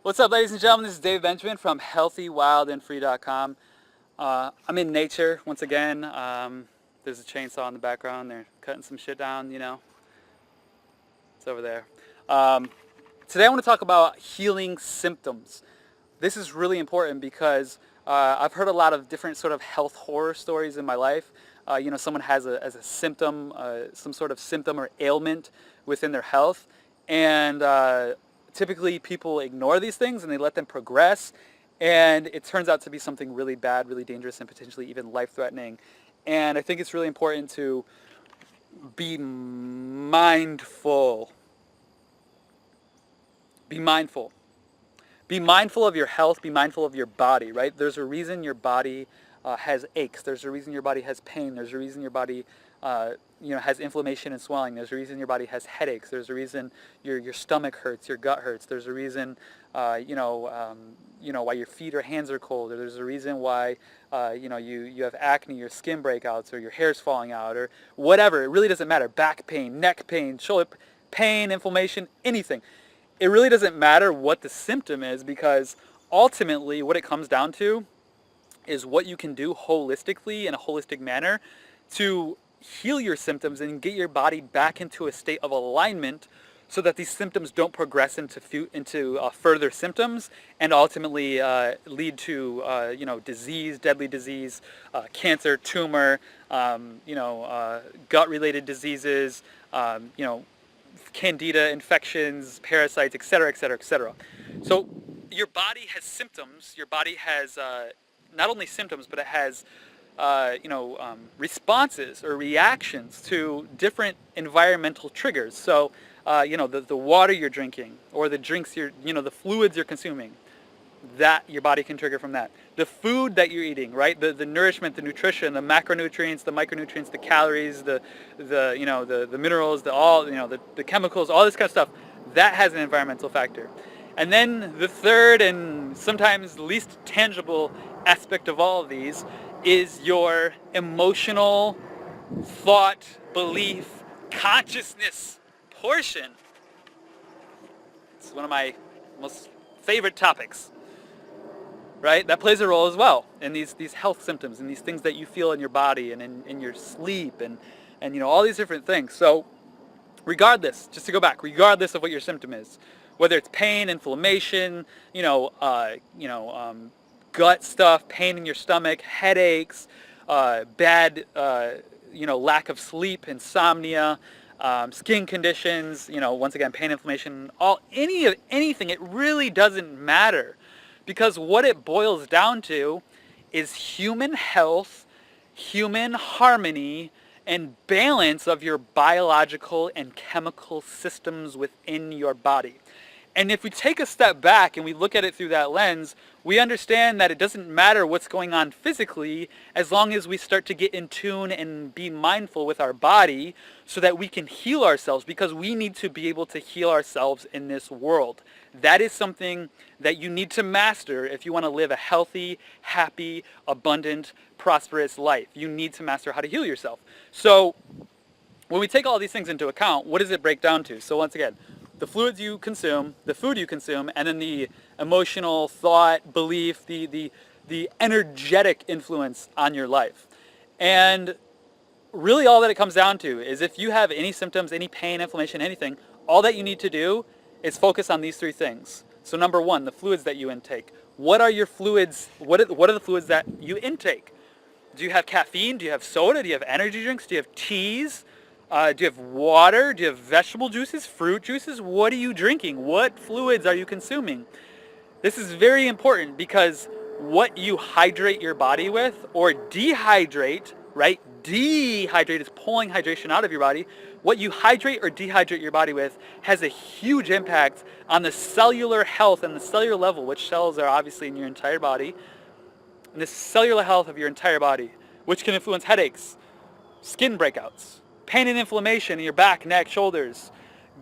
What's up, ladies and gentlemen? This is Dave Benjamin from healthywildandfree.com. I'm in nature once again. There's a chainsaw in the background. They're cutting some shit down, It's over there. Um, Today I want to talk about healing symptoms. This is really important because I've heard a lot of different sort of health horror stories in my life. Someone has a symptom, some sort of symptom or ailment within their health, and typically people ignore these things and they let them progress, and it turns out to be something really bad, really dangerous, and potentially even life-threatening. And I think it's really important to be mindful. Be mindful. Be mindful of your health. Be mindful of your body, right? There's a reason your body has aches. There's a reason your body has pain. There's a reason your body has inflammation and swelling. There's a reason your body has headaches. There's a reason your stomach hurts, your gut hurts. There's a reason why your feet or hands are cold. Or there's a reason why you have acne, your skin breakouts, or your hair's falling out, or whatever. It really doesn't matter. Back pain, neck pain, shoulder pain, inflammation, anything. It really doesn't matter what the symptom is, because ultimately what it comes down to is what you can do holistically, in a holistic manner, to heal your symptoms and get your body back into a state of alignment so that these symptoms don't progress into further symptoms and ultimately lead to disease, deadly disease, cancer, tumor, gut-related diseases, candida infections, parasites, etc., etc., etc. So your body has symptoms. Your body has not only symptoms, but it has responses or reactions to different environmental triggers. So the water you're drinking, or the drinks the fluids you're consuming, that your body can trigger from that. The food that you're eating, right? The nourishment, the nutrition, the macronutrients, the micronutrients, the calories, the minerals, the chemicals, all this kind of stuff, that has an environmental factor. And then the third and sometimes least tangible aspect of all of these is your emotional thought, belief, consciousness portion. It's one of my most favorite topics. Right? That plays a role as well in these health symptoms and these things that you feel in your body and in your sleep and all these different things. So regardless, just to go back, regardless of what your symptom is, whether it's pain, inflammation, gut stuff, pain in your stomach, headaches, bad, lack of sleep, insomnia, skin conditions, once again, pain, inflammation, anything, it really doesn't matter. Because what it boils down to is human health, human harmony, and balance of your biological and chemical systems within your body. And if we take a step back and we look at it through that lens, we understand that it doesn't matter what's going on physically, as long as we start to get in tune and be mindful with our body so that we can heal ourselves, because we need to be able to heal ourselves in this world. That is something that you need to master if you want to live a healthy, happy, abundant, prosperous life. You need to master how to heal yourself. So when we take all these things into account, what does it break down to? So once again, the fluids you consume, the food you consume, and then the emotional thought, belief, the energetic influence on your life. And really all that it comes down to is, if you have any symptoms, any pain, inflammation, anything, all that you need to do is focus on these three things. So number one, the fluids that you intake. What are your fluids? What are the fluids that you intake? Do you have caffeine? Do you have soda? Do you have energy drinks? Do you have teas? Do you have water? Do you have vegetable juices, fruit juices? What are you drinking? What fluids are you consuming? This is very important, because what you hydrate your body with, or dehydrate, right? Dehydrate is pulling hydration out of your body. What you hydrate or dehydrate your body with has a huge impact on the cellular health and the cellular level, which cells are obviously in your entire body, and the cellular health of your entire body, which can influence headaches, skin breakouts, pain and inflammation in your back, neck, shoulders,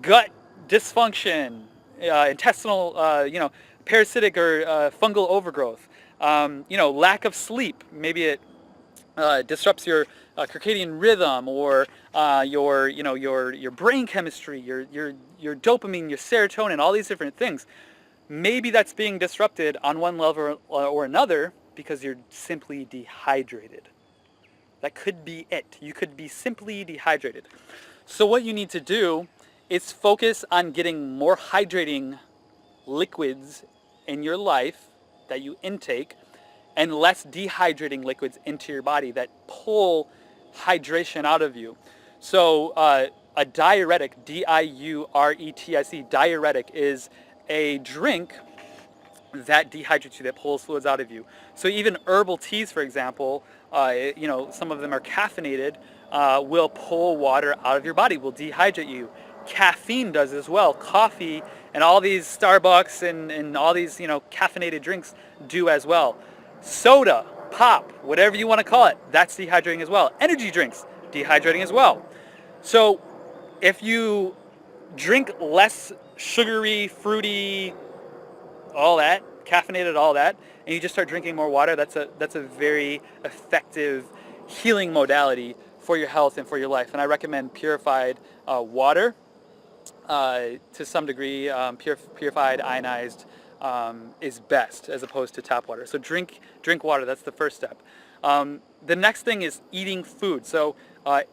gut dysfunction, intestinal, parasitic or fungal overgrowth, lack of sleep. Maybe it disrupts your circadian rhythm, or your brain chemistry, your dopamine, your serotonin, all these different things. maybe that's being disrupted on one level or another because you're simply dehydrated. That could be it. You could be simply dehydrated. So what you need to do is focus on getting more hydrating liquids in your life that you intake and less dehydrating liquids into your body that pull hydration out of you. So a diuretic, D-I-U-R-E-T-I-C, diuretic is a drink that dehydrates you, that pulls fluids out of you. So even herbal teas, for example, some of them are caffeinated, will pull water out of your body, will dehydrate you. Caffeine does as well. Coffee and all these Starbucks and all these, caffeinated drinks do as well. Soda, pop, whatever you want to call it, that's dehydrating as well. Energy drinks, dehydrating as well. So if you drink less sugary, fruity, all that, caffeinated, all that, and you just start drinking more water, that's a very effective healing modality for your health and for your life. And I recommend purified water to some degree. Purified, ionized is best as opposed to tap water. So drink water. That's the first step. The next thing is eating food. So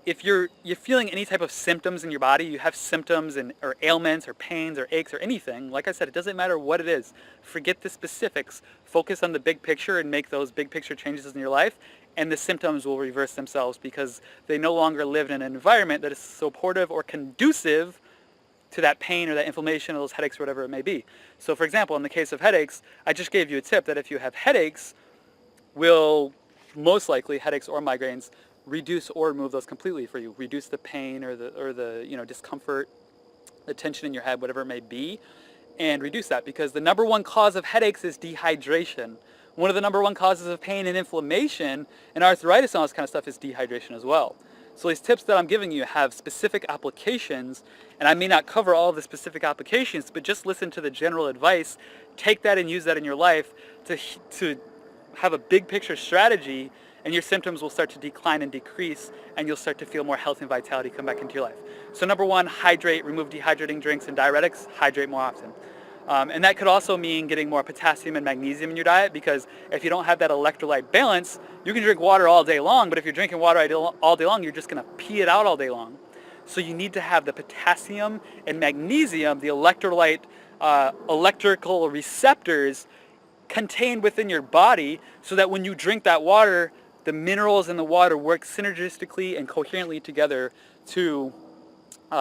if you're feeling any type of symptoms in your body, you have symptoms or ailments or pains or aches or anything, like I said, it doesn't matter what it is. Forget the specifics. Focus on the big picture and make those big picture changes in your life, and the symptoms will reverse themselves because they no longer live in an environment that is supportive or conducive to that pain or that inflammation or those headaches or whatever it may be. So for example, in the case of headaches, I just gave you a tip that if you have headaches, will most likely, headaches or migraines, reduce or remove those completely for you. Reduce the pain or the discomfort, the tension in your head, whatever it may be, and reduce that, because the number one cause of headaches is dehydration. One of the number one causes of pain and inflammation and arthritis and all this kind of stuff is dehydration as well. So these tips that I'm giving you have specific applications, and I may not cover all the specific applications, but just listen to the general advice, take that and use that in your life to have a big picture strategy, and your symptoms will start to decline and decrease, and you'll start to feel more health and vitality come back into your life. So number one, hydrate, remove dehydrating drinks and diuretics, hydrate more often. And that could also mean getting more potassium and magnesium in your diet, because if you don't have that electrolyte balance, you can drink water all day long, but if you're drinking water all day long, you're just going to pee it out all day long. So you need to have the potassium and magnesium, the electrolyte, electrical receptors contained within your body, so that when you drink that water, the minerals in the water work synergistically and coherently together to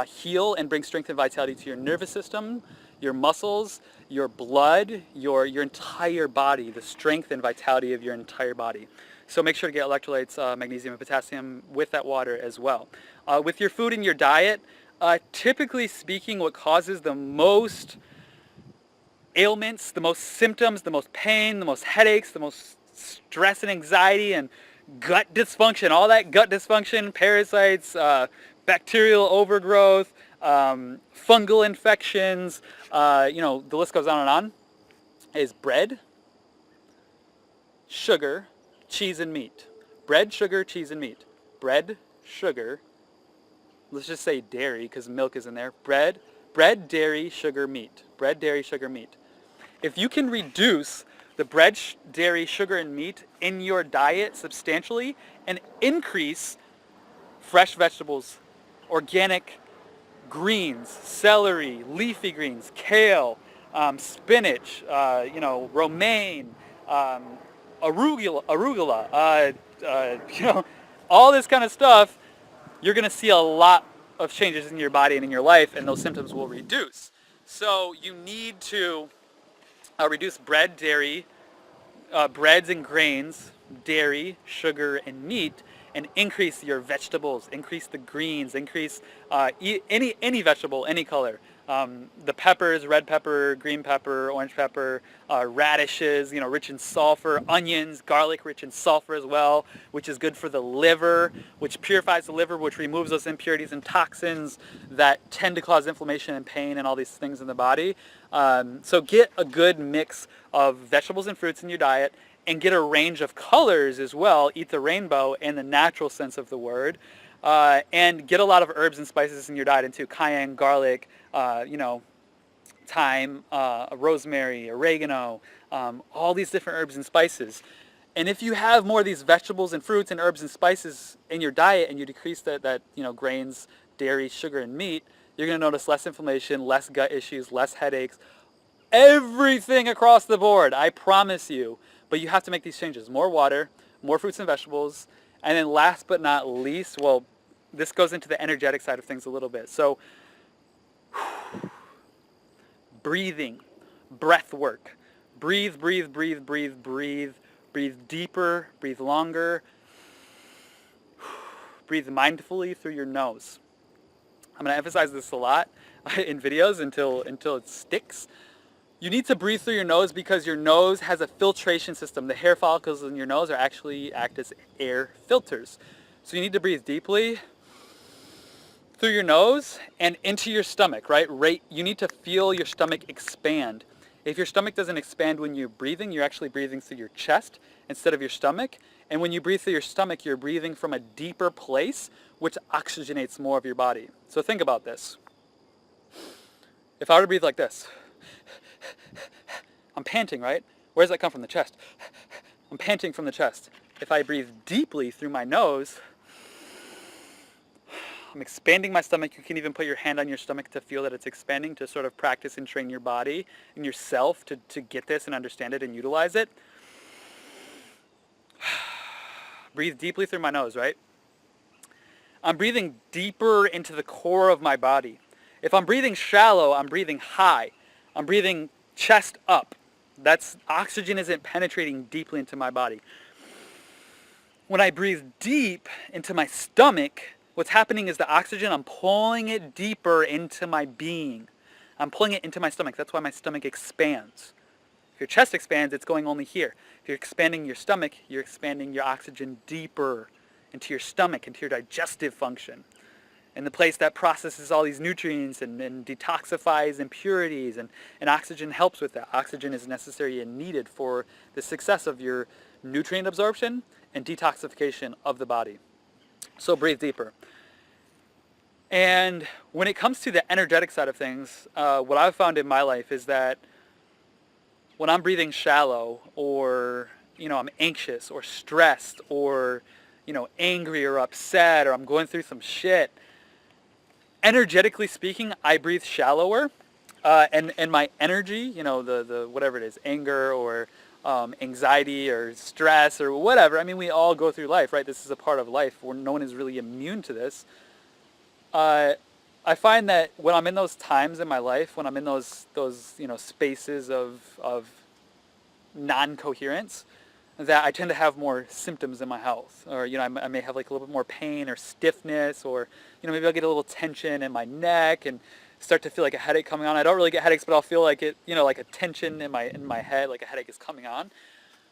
heal and bring strength and vitality to your nervous system, your muscles, your blood, your entire body, the strength and vitality of your entire body. So make sure to get electrolytes, magnesium and potassium with that water as well. With your food and your diet, typically speaking, what causes the most ailments, the most symptoms, the most pain, the most headaches, the most stress and anxiety and gut dysfunction, all that gut dysfunction, parasites, bacterial overgrowth, fungal infections, the list goes on, is bread, sugar, cheese, and meat. Bread, sugar, cheese, and meat. Bread, sugar, let's just say dairy because milk is in there. Bread, dairy, sugar, meat. Bread, dairy, sugar, meat. If you can reduce the bread, dairy, sugar, and meat in your diet substantially and increase fresh vegetables, organic greens, celery, leafy greens, kale, spinach, romaine, arugula, all this kind of stuff, you're going to see a lot of changes in your body and in your life, and those symptoms will reduce. So you need to reduce bread, dairy, breads and grains, dairy, sugar, and meat, and increase your vegetables, increase the greens, increase any vegetable, any color. The peppers, red pepper, green pepper, orange pepper, radishes, rich in sulfur, onions, garlic rich in sulfur as well, which is good for the liver, which purifies the liver, which removes those impurities and toxins that tend to cause inflammation and pain and all these things in the body. So get a good mix of vegetables and fruits in your diet, and get a range of colors as well. Eat the rainbow in the natural sense of the word. And get a lot of herbs and spices in your diet too. Cayenne, garlic, thyme, rosemary, oregano, all these different herbs and spices. And if you have more of these vegetables and fruits and herbs and spices in your diet, and you decrease that grains, dairy, sugar, and meat, you're going to notice less inflammation, less gut issues, less headaches, everything across the board, I promise you. But you have to make these changes. More water, more fruits and vegetables, and then last but not least, well, this goes into the energetic side of things a little bit. So breathing, breath work. Breathe, breathe, breathe, breathe, breathe. Breathe deeper, breathe longer. Breathe mindfully through your nose. I'm going to emphasize this a lot in videos until it sticks. You need to breathe through your nose because your nose has a filtration system. The hair follicles in your nose actually act as air filters. So you need to breathe deeply through your nose and into your stomach, right? You need to feel your stomach expand. If your stomach doesn't expand when you're breathing, you're actually breathing through your chest instead of your stomach. And when you breathe through your stomach, you're breathing from a deeper place, which oxygenates more of your body. So think about this. If I were to breathe like this, I'm panting, right? Where does that come from? The chest. I'm panting from the chest. If I breathe deeply through my nose, I'm expanding my stomach. You can even put your hand on your stomach to feel that it's expanding, to sort of practice and train your body and yourself to get this and understand it and utilize it. Breathe deeply through my nose, right? I'm breathing deeper into the core of my body. If I'm breathing shallow, I'm breathing high. I'm breathing chest up. That's oxygen isn't penetrating deeply into my body. When I breathe deep into my stomach, what's happening is the oxygen, I'm pulling it deeper into my being. I'm pulling it into my stomach. That's why my stomach expands. If your chest expands, it's going only here. If you're expanding your stomach, you're expanding your oxygen deeper into your stomach, into your digestive function. And the place that processes all these nutrients and detoxifies impurities, and oxygen helps with that. Oxygen is necessary and needed for the success of your nutrient absorption and detoxification of the body. So breathe deeper. And when it comes to the energetic side of things, what I've found in my life is that when I'm breathing shallow, or I'm anxious or stressed, or angry or upset, or I'm going through some shit, energetically speaking, I breathe shallower, and my energy, the whatever it is, anger or anxiety or stress or whatever. I mean, we all go through life, right? This is a part of life where no one is really immune to this. I find that when I'm in those times in my life, when I'm in those spaces of non-coherence, that I tend to have more symptoms in my health, or I may have like a little bit more pain or stiffness, or maybe I'll get a little tension in my neck and start to feel like a headache coming on. I don't really get headaches, but I'll feel like it, like a tension in my head, like a headache is coming on.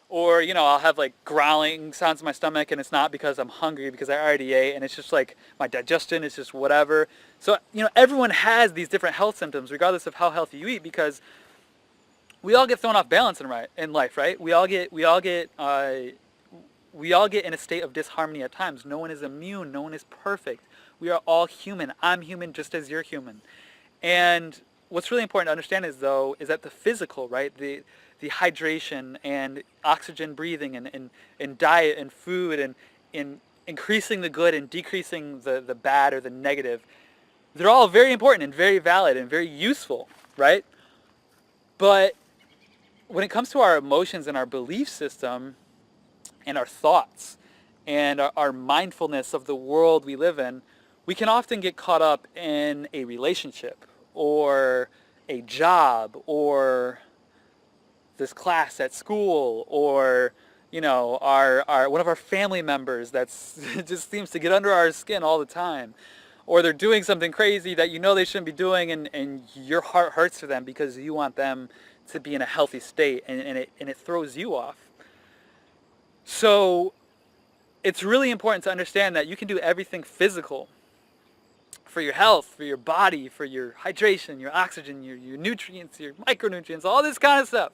Or I'll have like growling sounds in my stomach, and it's not because I'm hungry, because I already ate, and it's just like my digestion is just whatever. So everyone has these different health symptoms regardless of how healthy you eat, because we all get thrown off balance in life, right? We all get in a state of disharmony at times. No one is immune. No one is perfect. We are all human. I'm human just as you're human. And what's really important to understand is that the physical, right, the hydration and oxygen breathing and diet and food and in increasing the good and decreasing the bad or the negative, they're all very important and very valid and very useful, right? But when it comes to our emotions and our belief system and our thoughts and our mindfulness of the world we live in, we can often get caught up in a relationship or a job or this class at school, or our one of our family members that's just seems to get under our skin all the time, or they're doing something crazy that they shouldn't be doing, and your heart hurts for them because you want them to be in a healthy state, and it throws you off. So it's really important to understand that you can do everything physical for your health, for your body, for your hydration, your oxygen, your nutrients, your micronutrients, all this kind of stuff.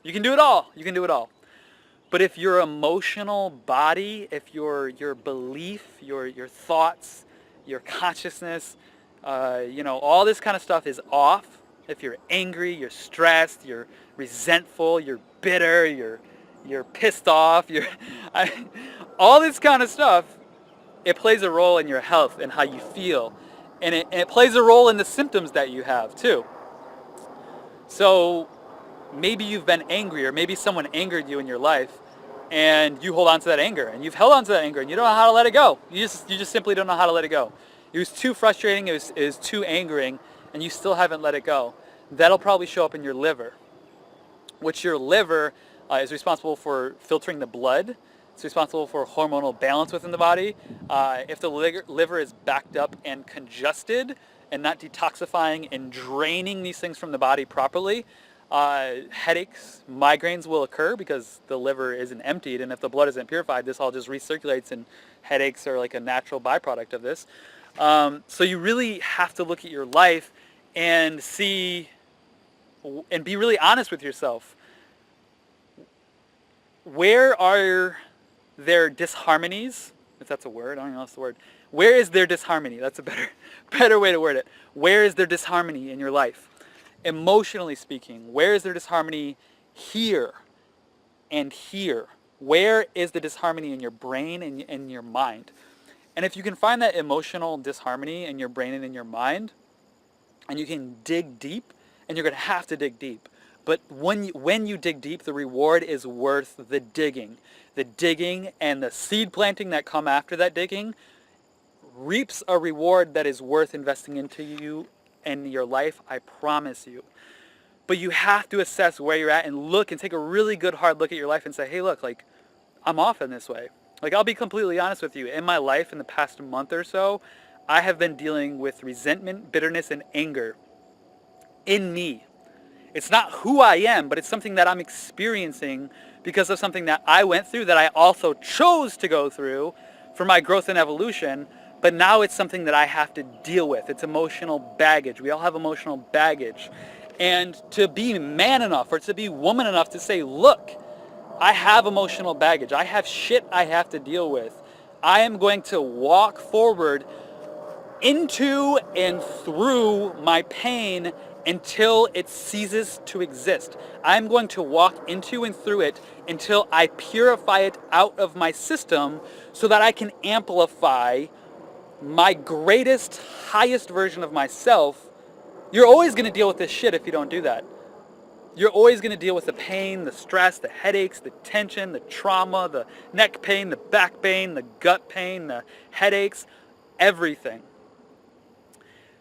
You can do it all. You can do it all. But if your emotional body, if your belief, your thoughts, your consciousness, all this kind of stuff is off, if you're angry, you're stressed, you're resentful, you're bitter, you're pissed off, all this kind of stuff, it plays a role in your health and how you feel. And it plays a role in the symptoms that you have too. So maybe you've been angry, or maybe someone angered you in your life, and you hold on to that anger, and you've held on to that anger, and you don't know how to let it go. You just simply don't know how to let it go. It was too frustrating, it was too angering, and you still haven't let it go. That'll probably show up in your liver, which your liver is responsible for filtering the blood. It's responsible for hormonal balance within the body. If the liver is backed up and congested and not detoxifying and draining these things from the body properly, headaches, migraines will occur because the liver isn't emptied, and if the blood isn't purified, this all just recirculates, and headaches are like a natural byproduct of this. So you really have to look at your life and see and be really honest with yourself. Where are there disharmonies? If that's a word, I don't know if that's the word. Where is there disharmony? That's a better way to word it. Where is there disharmony in your life? Emotionally speaking, where is there disharmony here and here? Where is the disharmony in your brain and in your mind? And if you can find that emotional disharmony in your brain and in your mind, and you can dig deep, and you're going to have to dig deep, but when you dig deep, the reward is worth the digging. The digging and the seed planting that come after that digging reaps a reward that is worth investing into you and your life, I promise you. But you have to assess where you're at and look and take a really good hard look at your life and say, hey, look, like, I'm off in this way. Like, I'll be completely honest with you. In my life, in the past month or so, I have been dealing with resentment, bitterness, and anger in me. It's not who I am, but it's something that I'm experiencing because of something that I went through that I also chose to go through for my growth and evolution. But now it's something that I have to deal with. It's emotional baggage. We all have emotional baggage. And to be man enough or to be woman enough to say, look, I have emotional baggage. I have shit I have to deal with. I am going to walk forward into and through my pain until it ceases to exist. I'm going to walk into and through it until I purify it out of my system so that I can amplify my greatest, highest version of myself. You're always going to deal with this shit if you don't do that. You're always going to deal with the pain, the stress, the headaches, the tension, the trauma, the neck pain, the back pain, the gut pain, the headaches, everything.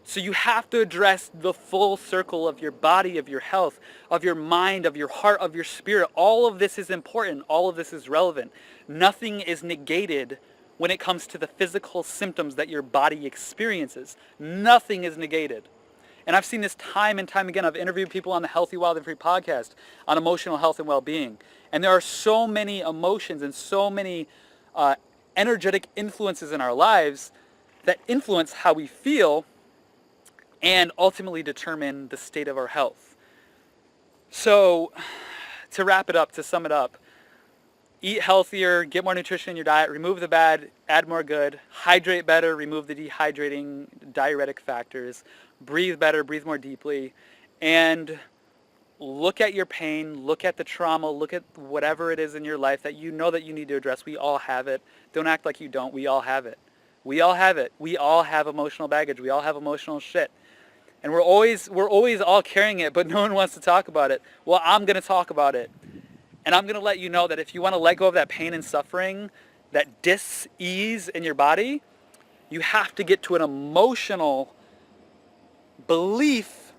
So you have to address the full circle of your body, of your health, of your mind, of your heart, of your spirit. All of this is important. All of this is relevant. Nothing is negated when it comes to the physical symptoms that your body experiences. Nothing is negated. And I've seen this time and time again. I've interviewed people on the Healthy, Wild, and Free podcast on emotional health and well-being. And there are so many emotions and so many energetic influences in our lives that influence how we feel and ultimately determine the state of our health. So to wrap it up, to sum it up, eat healthier, get more nutrition in your diet, remove the bad, add more good, hydrate better, remove the dehydrating diuretic factors, breathe better, breathe more deeply, and look at your pain, look at the trauma, look at whatever it is in your life that you know that you need to address. We all have it. Don't act like you don't. We all have it. We all have it. We all have emotional baggage. We all have emotional shit. And we're always all carrying it, but no one wants to talk about it. Well, I'm going to talk about it. And I'm going to let you know that if you want to let go of that pain and suffering, that dis-ease in your body, you have to get to an emotional belief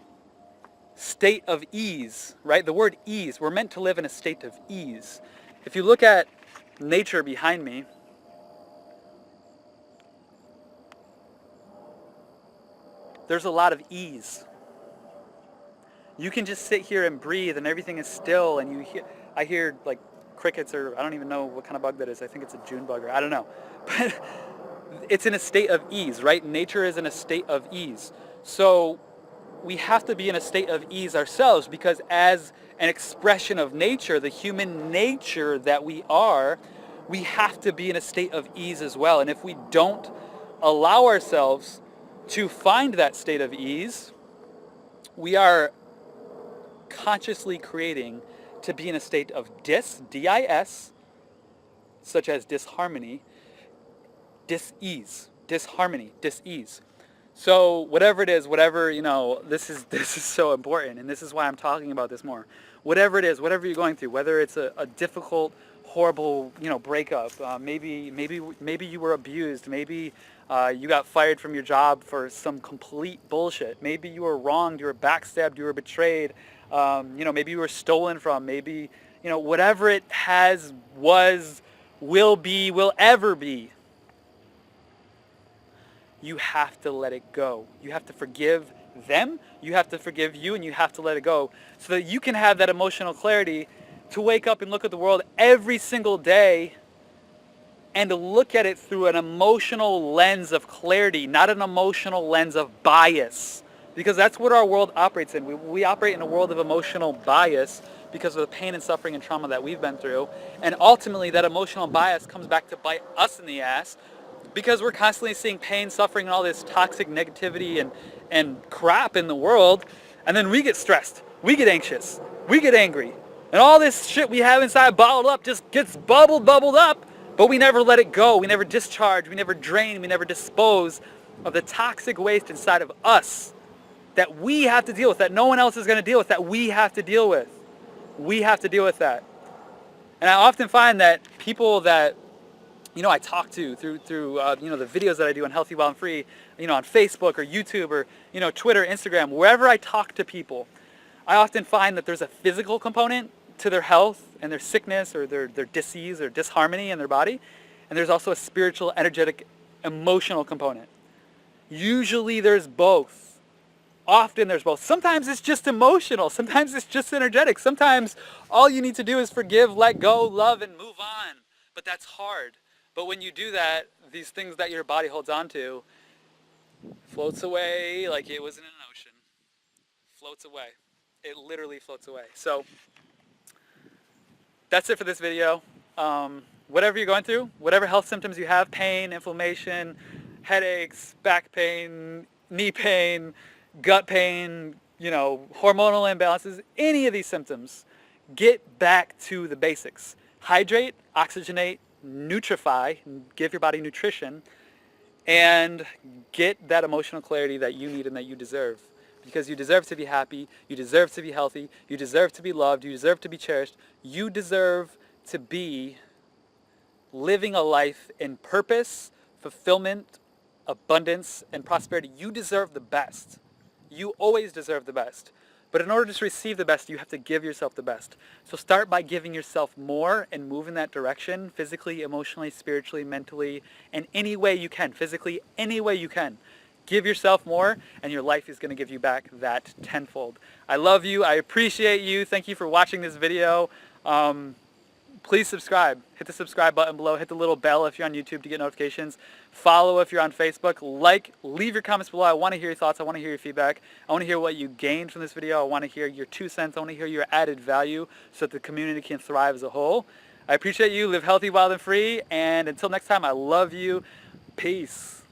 state of ease, right? The word ease, we're meant to live in a state of ease. If you look at nature behind me, there's a lot of ease. You can just sit here and breathe and everything is still, and I hear like crickets, or I don't even know what kind of bug that is. I think it's a June bug, or I don't know. But it's in a state of ease, right? Nature is in a state of ease. So we have to be in a state of ease ourselves, because as an expression of nature, the human nature that we are, we have to be in a state of ease as well. And if we don't allow ourselves to find that state of ease, we are consciously creating to be in a state of dis, such as disharmony, dis-ease, disharmony, dis-ease. So whatever it is, whatever, this is this is so important, and this is why I'm talking about this more. Whatever it is, whatever you're going through, whether it's a difficult, horrible, breakup, maybe you were abused, maybe you got fired from your job for some complete bullshit, maybe you were wronged, you were backstabbed, you were betrayed, maybe you were stolen from, maybe, whatever it has, was, will be, will ever be. You have to let it go. You have to forgive them, you have to forgive you, and you have to let it go so that you can have that emotional clarity to wake up and look at the world every single day and to look at it through an emotional lens of clarity, not an emotional lens of bias. Because that's what our world operates in. We operate in a world of emotional bias because of the pain and suffering and trauma that we've been through. And ultimately, that emotional bias comes back to bite us in the ass because we're constantly seeing pain, suffering, and all this toxic negativity and crap in the world. And then we get stressed. We get anxious. We get angry. And all this shit we have inside bottled up just gets bubbled up. But we never let it go. We never discharge. We never drain. We never dispose of the toxic waste inside of us that we have to deal with, that no one else is going to deal with, that we have to deal with. We have to deal with that. And I often find that people that I talk to through the videos that I do on Healthy, Well, and Free, on Facebook or YouTube or Twitter, Instagram, wherever I talk to people, I often find that there's a physical component to their health and their sickness or their disease or disharmony in their body, and there's also a spiritual, energetic, emotional component. Usually there's both. Often there's both. Sometimes it's just emotional. Sometimes it's just energetic. Sometimes all you need to do is forgive, let go, love, and move on. But that's hard. But when you do that, these things that your body holds on to floats away like it was in an ocean. Floats away. It literally floats away. So that's it for this video. Whatever you're going through, whatever health symptoms you have, pain, inflammation, headaches, back pain, knee pain, gut pain, hormonal imbalances, any of these symptoms, get back to the basics. Hydrate, oxygenate, nutrify, give your body nutrition, and get that emotional clarity that you need and that you deserve. Because you deserve to be happy, you deserve to be healthy, you deserve to be loved, you deserve to be cherished, you deserve to be living a life in purpose, fulfillment, abundance, and prosperity. You deserve the best. You always deserve the best. But in order to receive the best, you have to give yourself the best. So start by giving yourself more and move in that direction, physically, emotionally, spiritually, mentally, in any way you can, physically, any way you can. Give yourself more, and your life is going to give you back that tenfold. I love you. I appreciate you. Thank you for watching this video. Please subscribe. Hit the subscribe button below. Hit the little bell if you're on YouTube to get notifications. Follow if you're on Facebook. Leave your comments below. I want to hear your thoughts. I want to hear your feedback. I want to hear what you gained from this video. I want to hear your 2 cents. I want to hear your added value so that the community can thrive as a whole. I appreciate you. Live healthy, wild, and free. And until next time, I love you. Peace.